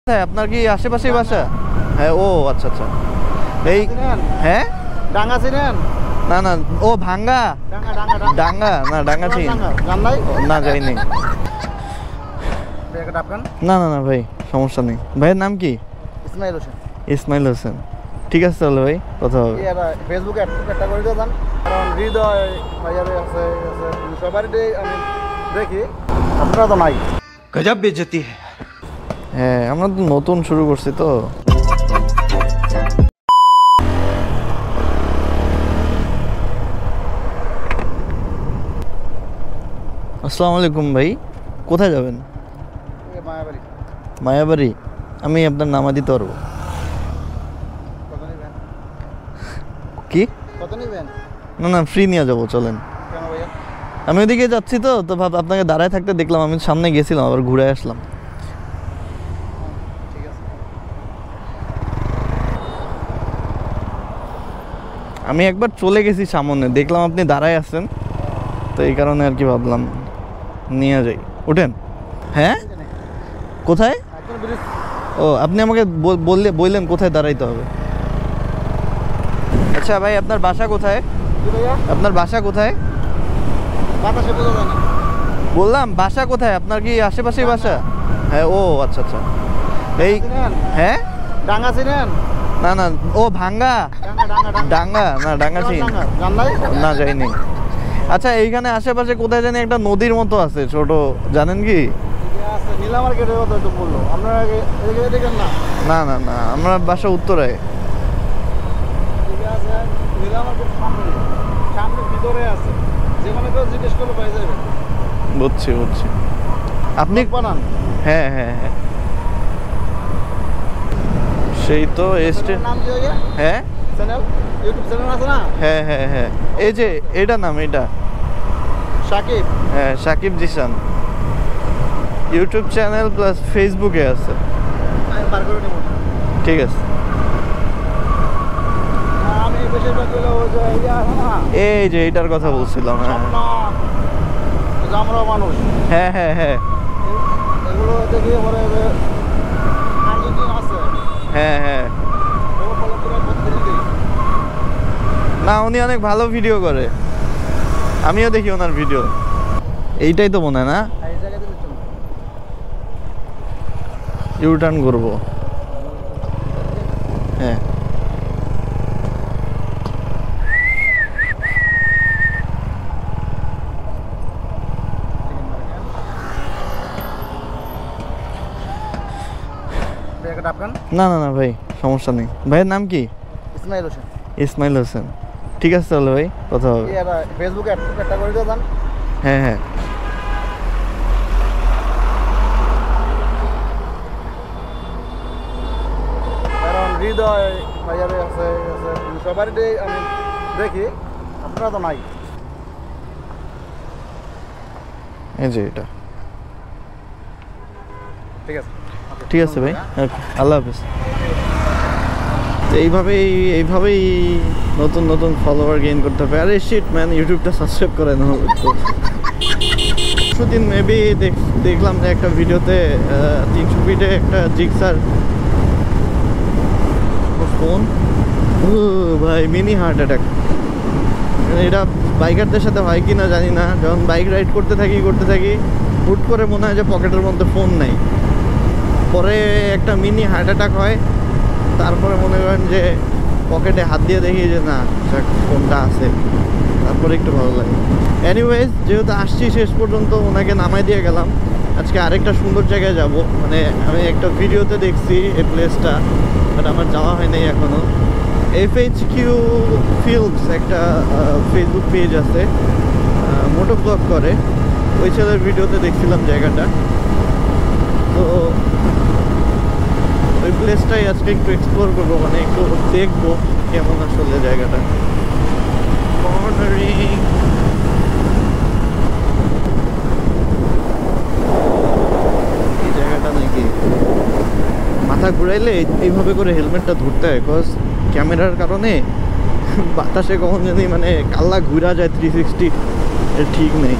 হ্যাঁ, আপনার কি আশেপাশেই বাসা? হ্যাঁ, ও আচ্ছা আচ্ছা। এই হ্যাঁ, ডাঙ্গা চিনেন? না না, ও ভাঙ্গা ডাঙ্গা, না ডাঙ্গা চিনি না, যাইনি। না না না ভাই, সমস্যা নেই। ভাইয়ের নাম কি? ইসমাইল হোসেন। ইসমাইল হোসেন। ঠিক আছে তাহলে ভাই, কথা হবে। ফেসবুকে একটা করে দিয়ে যান, কারণ হৃদয় ভাইয়ারে আছে সবারই আমি দেখি, আপনারা তো নাই। গজব বেইজ্জতি। হ্যাঁ, আমরা তো নতুন শুরু করছি তো। আসসালামু আলাইকুম ভাই, কোথায় যাবেন? মায়াবাড়ি। মায়াবাড়ি? আমি আপনার নামা দিতে পারবো। কত নেবেন? কি? কত নেবেন? না না, ফ্রি নিয়ে যাবো, চলেন। কেন ভাইয়া? আমি ওইদিকে যাচ্ছি তো ভাব আপনাকে দাঁড়ায় থাকতে দেখলাম, আমি সামনে গেছিলাম, আবার ঘুরে আসলাম। ঠিক আছে। আমি একবার চলে গেছি সামনে, দেখলাম আপনি দাঁড়ায় আছেন, তো এই কারণে আর কি ভাবলাম নিয়ে যাই। উঠেন। হ্যাঁ, কোথায়? ও, আপনি আমাকে বললেন কোথায় দাঁড়াইতে হবে। আচ্ছা ভাই, আপনার বাসা কোথায়? আপনার বাসা কোথায়? বাতাসে বোঝা যায় না। বললাম বাসা কোথায়? আপনার কি আশেপাশেই বাসা? হ্যাঁ, ও আচ্ছা আচ্ছা। এই হ্যাঁ, ডাঙ্গা চিনেন? না না, ও ভাঙ্গা ডাঙ্গা, না ডাঙ্গা চিনি না, যাইনি। আচ্ছা, এইখানে আশেপাশে কোথায় জানি একটা নদীর মতো আছে ছোট, জানেন কি? নীলা মার্কেটের কথা তো বললো, আপনারা দেখেন না? না না না, আমরা বাসা উত্তরায়। নীলা মার্কেট সামনে ভিতরে আছে, যেখানে কেউ জিজ্ঞেস করলে পাই যাবে। বুঝছি বুঝছি। আপনি বানান? হ্যাঁ হ্যাঁ হ্যাঁ, সেই তো এস্টে। নাম কি হয়ে? হ্যাঁ, চ্যানেল, ইউটিউব চ্যানেল আছে না? হ্যাঁ হ্যাঁ হ্যাঁ, এই যে এটা নাম, এটা সাকিব। হ্যাঁ, Sakib Jisan. YouTube channel plus ফেসবুকে আছে। আমি বার করে নেব। ঠিক আছে। আমি বেশিরভাগ হলো ওই যে ইয়া আছে না, এই যে এটার কথা বলছিলাম। হ্যাঁ আমরা মানুষ, হ্যাঁ হ্যাঁ হ্যাঁ এগুলো দেখি পরে আর্জেন্টিন আছে। হ্যাঁ হ্যাঁ, ওগুলো ফলো করে করতে দিই। না উনি অনেক ভালো ভিডিও করে, আমিও দেখি ওনার ভিডিও। এইটাই তো মনে হয় না? এই জায়গাতে দিচ্ছেন ইউটার্ন করবো। হ্যাঁ, না না না ভাই, সমস্যা নেই। ভাইয়ের নাম কি? ইসমাইল হোসেন। ইসমাইল হোসেন। ঠিক আছে তাহলে ভাই, কথা হবে। ফেসবুকে একটা করে দিয়ে যান। হ্যাঁ হ্যাঁ, কারণ হৃদয় ভাইয়ারে আছে সবারই আমি দেখি, আপনারা তো নাই। এই যে এটা। ঠিক আছে, ঠিক আছে ভাই, ওকে, আল্লাহ হাফেজ। তো এইভাবেই নতুন নতুন ফলোয়ার গেইন করতে হবে। আরে শিট ম্যান, ইউটিউবটা সাবস্ক্রাইব করে না হলো তো। কিছুদিন মেবি দেখলাম যে একটা ভিডিওতে 300 ফিটে একটা জিক্সার ফোন, ভাই মিনি হার্ট অ্যাটাক। এটা বাইকারদের সাথে হয় কি না জানি না, যখন বাইক রাইড করতে থাকি হুট করে মনে হয় যে পকেটের মধ্যে ফোন নেই, পরে একটা মিনি হার্ট অ্যাটাক হয়। তারপরে মনে করেন যে পকেটে হাত দিয়ে দেখি যে না, ফোনটা আছে, তারপরে একটু ভালো লাগে। এনিওয়েজ, যেহেতু আসছি শেষ পর্যন্ত, ওনাকে নামাই দিয়ে গেলাম। আজকে আরেকটা সুন্দর জায়গায় যাব, মানে আমি একটা ভিডিওতে দেখছি এই প্লেসটা, বাট আমার যাওয়া হয় নাই এখনও। FHQ ফিল্মস একটা ফেসবুক পেজ আছে, মোটো ব্লগ করে, ওই ছেলের ভিডিওতে দেখছিলাম জায়গাটা। তো ওই প্লেসটাই আজকে একটু এক্সপ্লোর করবো, মানে একটু দেখবো কেমন আসলে জায়গাটা। এই জায়গাটা নাকি মাথা ঘুরাইলে এইভাবে করে হেলমেটটা ধরতে হয়, বিকজ ক্যামেরার কারণে বাতাসে কখন জানি মানে কাল্লা ঘুরা যায় 360, এর ঠিক নেই।